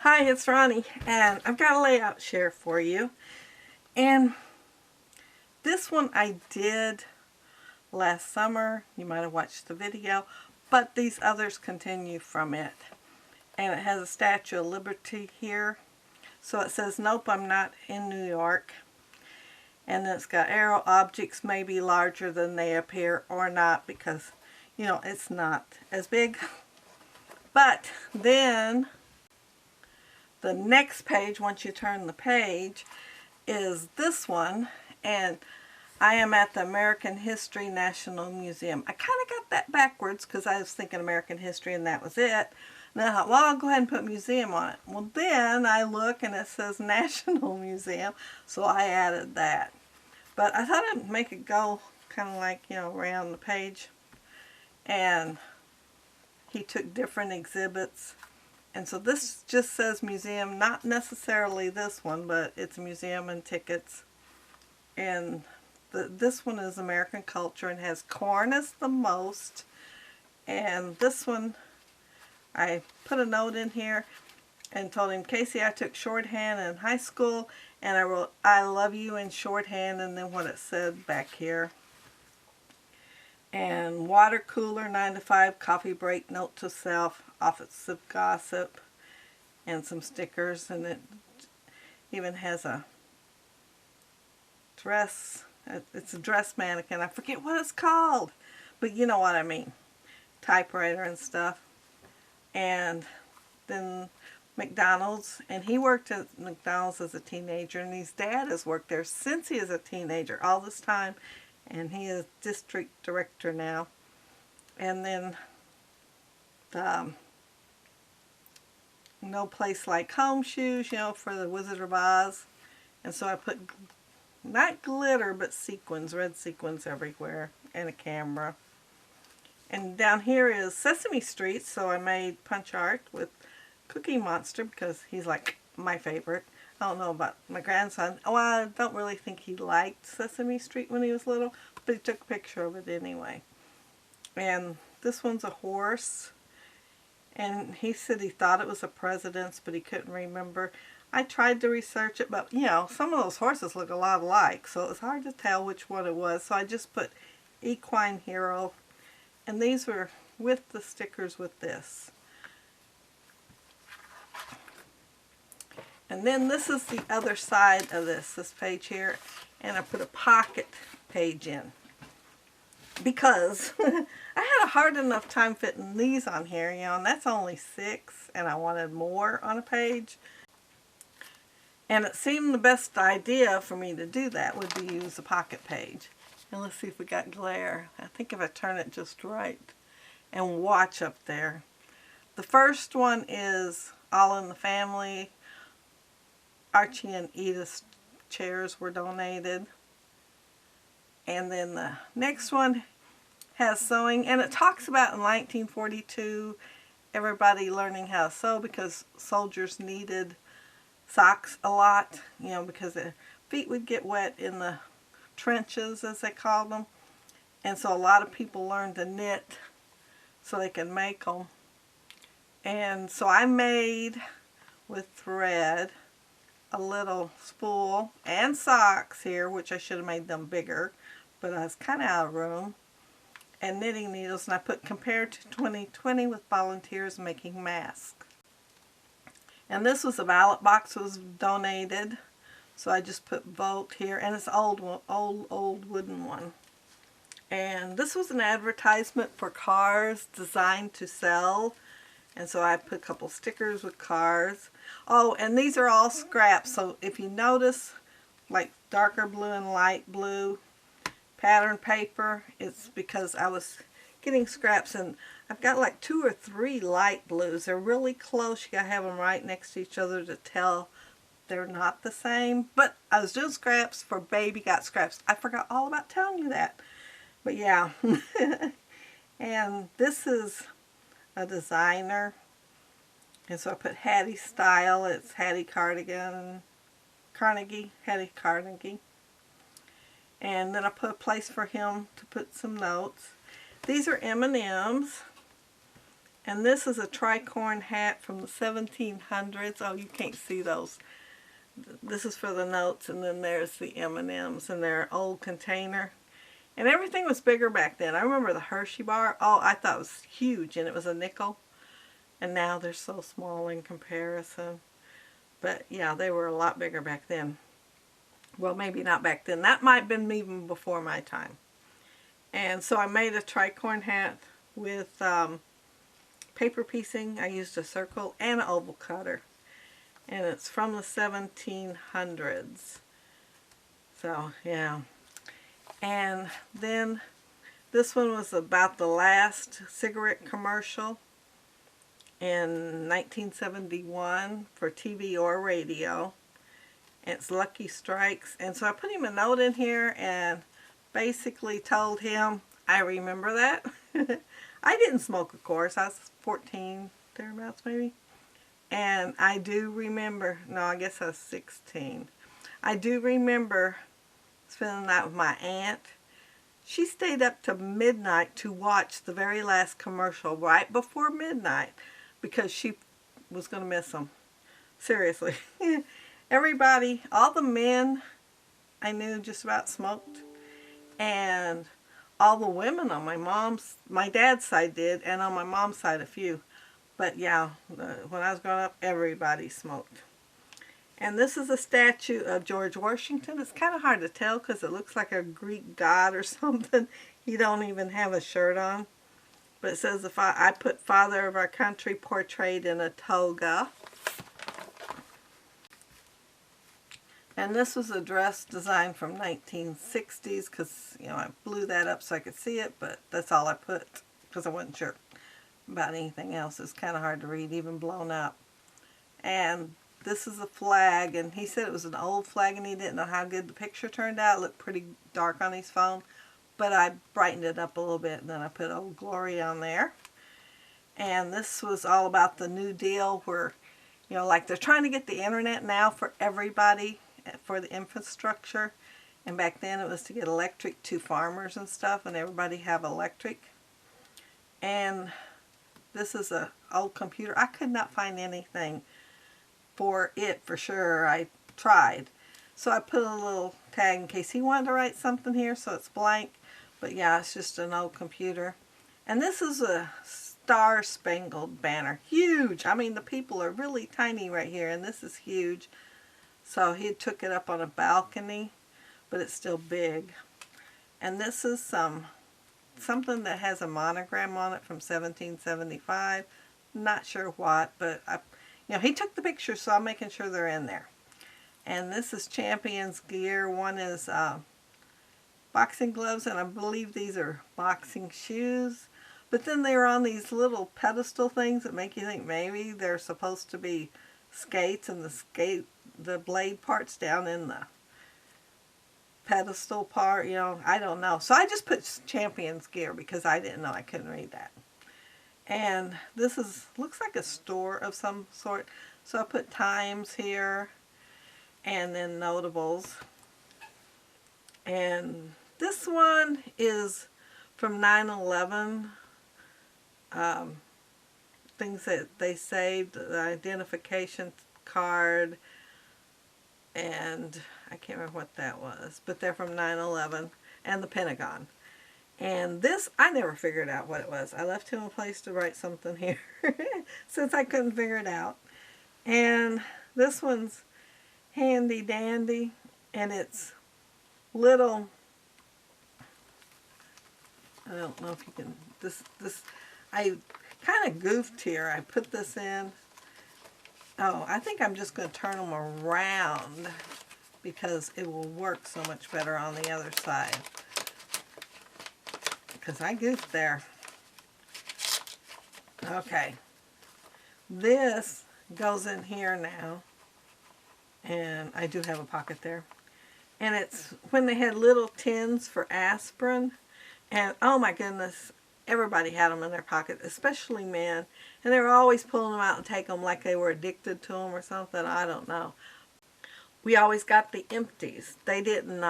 Hi, it's Ronnie, and I've got a layout share for you. And this one I did last summer. You might have watched the video, but these others continue from it. And it has a Statue of Liberty here. So it says, nope, I'm not in New York. And then it's got arrow. Objects may be larger than they appear or not because, it's not as big. But then the next page, once you turn the page, is this one, and I am at the American History National Museum. I kind of got that backwards because I was thinking American history and that was it. And I thought, well, I'll go ahead and put museum on it. Well, then I look and it says National Museum, so I added that. But I thought I'd make it go kind of like, around the page. And he took different exhibits. And so this just says museum, not necessarily this one, but it's museum and tickets. And this one is American culture and has corn as the most. And this one, I put a note in here and told him, Casey, I took shorthand in high school, and I wrote, I love you in shorthand, and then what it said back here. And water cooler, 9 to 5, coffee break, note to self, office of gossip, and some stickers. And it even has a dress. It's a dress mannequin. I forget what it's called, but you know what I mean. Typewriter and stuff. And then McDonald's, and he worked at McDonald's as a teenager, and his dad has worked there since he is a teenager, all this time. And he is district director now. And then the No Place Like Home shoes, for the Wizard of Oz. And so I put not glitter, but sequins, red sequins everywhere, and a camera. And down here is Sesame Street, so I made punch art with Cookie Monster because he's like my favorite. I don't know about my grandson. Oh, I don't really think he liked Sesame Street when he was little, but he took a picture of it anyway. And this one's a horse. And he said he thought it was a president's, but he couldn't remember. I tried to research it, but, some of those horses look a lot alike, so it was hard to tell which one it was. So I just put Equine Hero. And these were with the stickers with this. And then this is the other side of this page here. And I put a pocket page in. Because I had a hard enough time fitting these on here, and that's only 6. And I wanted more on a page. And it seemed the best idea for me to do that would be use a pocket page. And let's see if we got glare. I think if I turn it just right and watch up there. The first one is All in the Family. Archie and Edith's chairs were donated. And then the next one has sewing. And it talks about in 1942 everybody learning how to sew because soldiers needed socks a lot. Because their feet would get wet in the trenches, as they called them. And so a lot of people learned to knit so they could make them. And so I made with thread a little spool and socks here, which I should have made them bigger, but I was kind of out of room, and knitting needles, and I put compared to 2020 with volunteers making masks. And this was a ballot box, was donated, so I just put vote here, and it's an old wooden one. And this was an advertisement for cars designed to sell. And so I put a couple stickers with cars. Oh, and these are all scraps. So if you notice, like darker blue and light blue pattern paper, it's because I was getting scraps. And I've got like 2 or 3 light blues. They're really close. You gotta have them right next to each other to tell they're not the same. But I was doing scraps for Baby Got Scraps. I forgot all about telling you that. But yeah. And this is a designer, and so I put Hattie Style. It's Hattie Carnegie, Hattie Carnegie. And then I put a place for him to put some notes. These are M&Ms, And this is a tricorn hat from the 1700s. Oh, you can't see those. This is for the notes, and then there's the M&Ms in their old container. And everything was bigger back then. I remember the Hershey bar. Oh, I thought it was huge, and it was a nickel. And now they're so small in comparison. But yeah, they were a lot bigger back then. Well, maybe not back then. That might have been even before my time. And so I made a tricorn hat with paper piecing. I used a circle and an oval cutter. And it's from the 1700s. So, yeah. And then this one was about the last cigarette commercial in 1971 for TV or radio. And it's Lucky Strikes. And so I put him a note in here and basically told him, I remember that. I didn't smoke, of course. I was 14, thereabouts maybe. And I do remember, no, I guess I was 16. I do remember spending the night with my aunt. She stayed up to midnight to watch the very last commercial right before midnight because she was going to miss them. Seriously. Everybody, all the men I knew just about smoked. And all the women on my dad's side did, and on my mom's side a few. But yeah, when I was growing up, everybody smoked. And this is a statue of George Washington. It's kind of hard to tell because it looks like a Greek god or something. He don't even have a shirt on. But it says, I put Father of our Country portrayed in a toga. And this was a dress designed from 1960s because, you know, I blew that up so I could see it, but that's all I put because I wasn't sure about anything else. It's kind of hard to read, even blown up. And this is a flag, and he said it was an old flag and he didn't know how good the picture turned out. It looked pretty dark on his phone, but I brightened it up a little bit, and then I put Old Glory on there. And this was all about the New Deal where, you know, like they're trying to get the internet now for everybody, for the infrastructure. And back then it was to get electric to farmers and stuff, and everybody have electric. And this is an old computer. I could not find anything for it for sure. I tried. So I put a little tag in case he wanted to write something here, so it's blank. But yeah, it's just an old computer. And this is a Star Spangled Banner. Huge. I mean, the people are really tiny right here, and this is huge. So he took it up on a balcony, but it's still big. And this is something that has a monogram on it from 1775. Not sure what, but he took the pictures, so I'm making sure they're in there. And this is Champion's gear. One is boxing gloves, and I believe these are boxing shoes. But then they're on these little pedestal things that make you think maybe they're supposed to be skates, and the blade part's down in the pedestal part, I don't know. So I just put Champion's gear because I didn't know. I couldn't read that. And this looks like a store of some sort. So I put Times here and then Notables. And this one is from 9/11. Things that they saved, the identification card, and I can't remember what that was, but they're from 9/11 and the Pentagon. And this, I never figured out what it was. I left him a place to write something here since I couldn't figure it out. And this one's handy dandy, and it's little, I don't know if you can, I kind of goofed here. I put this in. Oh, I think I'm just going to turn them around because it will work so much better on the other side. Because I goofed there. Okay. This goes in here now. And I do have a pocket there. And it's when they had little tins for aspirin. And oh my goodness, everybody had them in their pocket, especially men. And they were always pulling them out and taking them like they were addicted to them or something. I don't know. We always got the empties. They didn't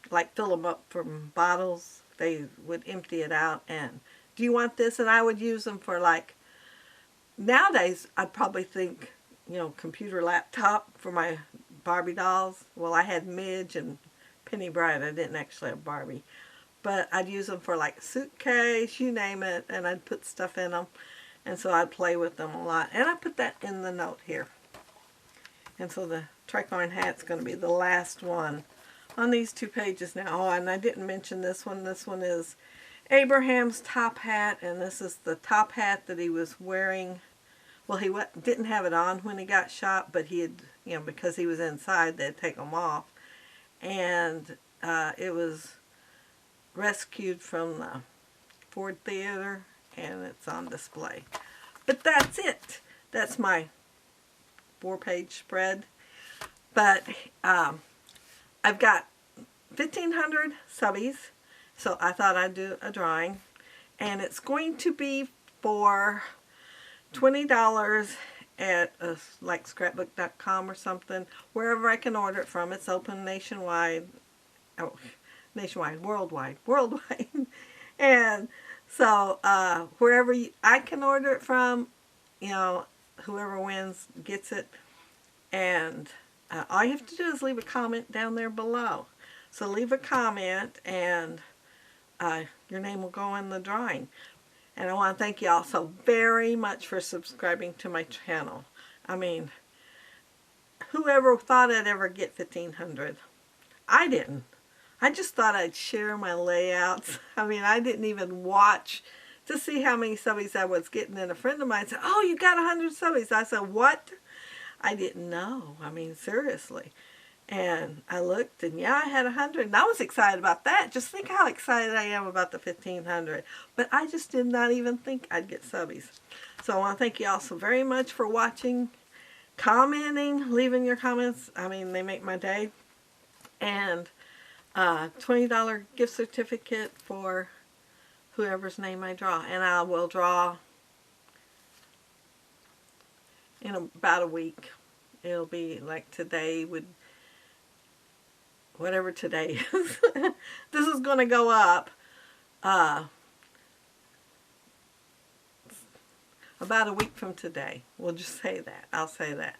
like fill them up from bottles. They would empty it out and do you want this? And I would use them for, like, nowadays I'd probably think, you know, computer laptop for my Barbie dolls. Well, I had Midge and Penny Bride. I didn't actually have Barbie. But I'd use them for, like, suitcase, you name it, and I'd put stuff in them. And so I'd play with them a lot. And I put that in the note here. And so the tricorn hat's going to be the last one on these 2 pages now. Oh, and I didn't mention this one. This one is Abraham's top hat, and this is the top hat that he was wearing. Well, he didn't have it on when he got shot, but he had, you know, because he was inside, they'd take him off. And it was rescued from the Ford Theater, and it's on display. But that's it. That's my 4-page spread. But I've got 1,500 subbies, so I thought I'd do a drawing. And it's going to be for $20 at like scrapbook.com or something, wherever I can order it from. It's open nationwide. Oh, nationwide, worldwide. And so wherever I can order it from, you know, whoever wins gets it. And all you have to do is leave a comment down there below. So leave a comment, and your name will go in the drawing. And I want to thank you all so very much for subscribing to my channel. I mean, whoever thought I'd ever get 1,500? I didn't. I just thought I'd share my layouts. I mean, I didn't even watch to see how many subbies I was getting. And a friend of mine said, "Oh, you got 100 subbies." I said, "What?" I didn't know. I mean, seriously. And I looked, and yeah, I had 100. And I was excited about that. Just think how excited I am about the 1,500. But I just did not even think I'd get subbies. So I want to thank you all so very much for watching, commenting, leaving your comments. I mean, they make my day. And $20 gift certificate for whoever's name I draw. And I will draw in about a week. It'll be like today would, whatever today is. This is going to go up about a week from today. We'll just say that. I'll say that.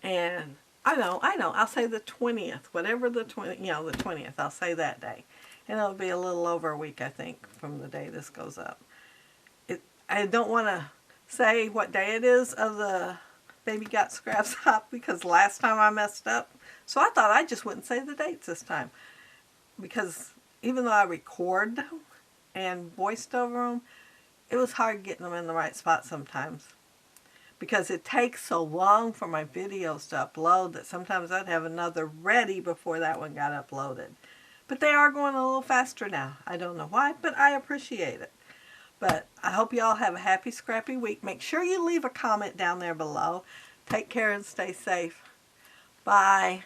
And I know. I'll say the 20th. Whatever the 20th, you know, the 20th. I'll say that day. And it'll be a little over a week, I think, from the day this goes up. I don't want to say what day it is of the Baby Got Scraps Up, because last time I messed up. So I thought I just wouldn't say the dates this time. Because even though I record them and voiced over them, it was hard getting them in the right spot sometimes. Because it takes so long for my videos to upload that sometimes I'd have another ready before that one got uploaded. But they are going a little faster now. I don't know why, but I appreciate it. But I hope you all have a happy, scrappy week. Make sure you leave a comment down there below. Take care and stay safe. Bye.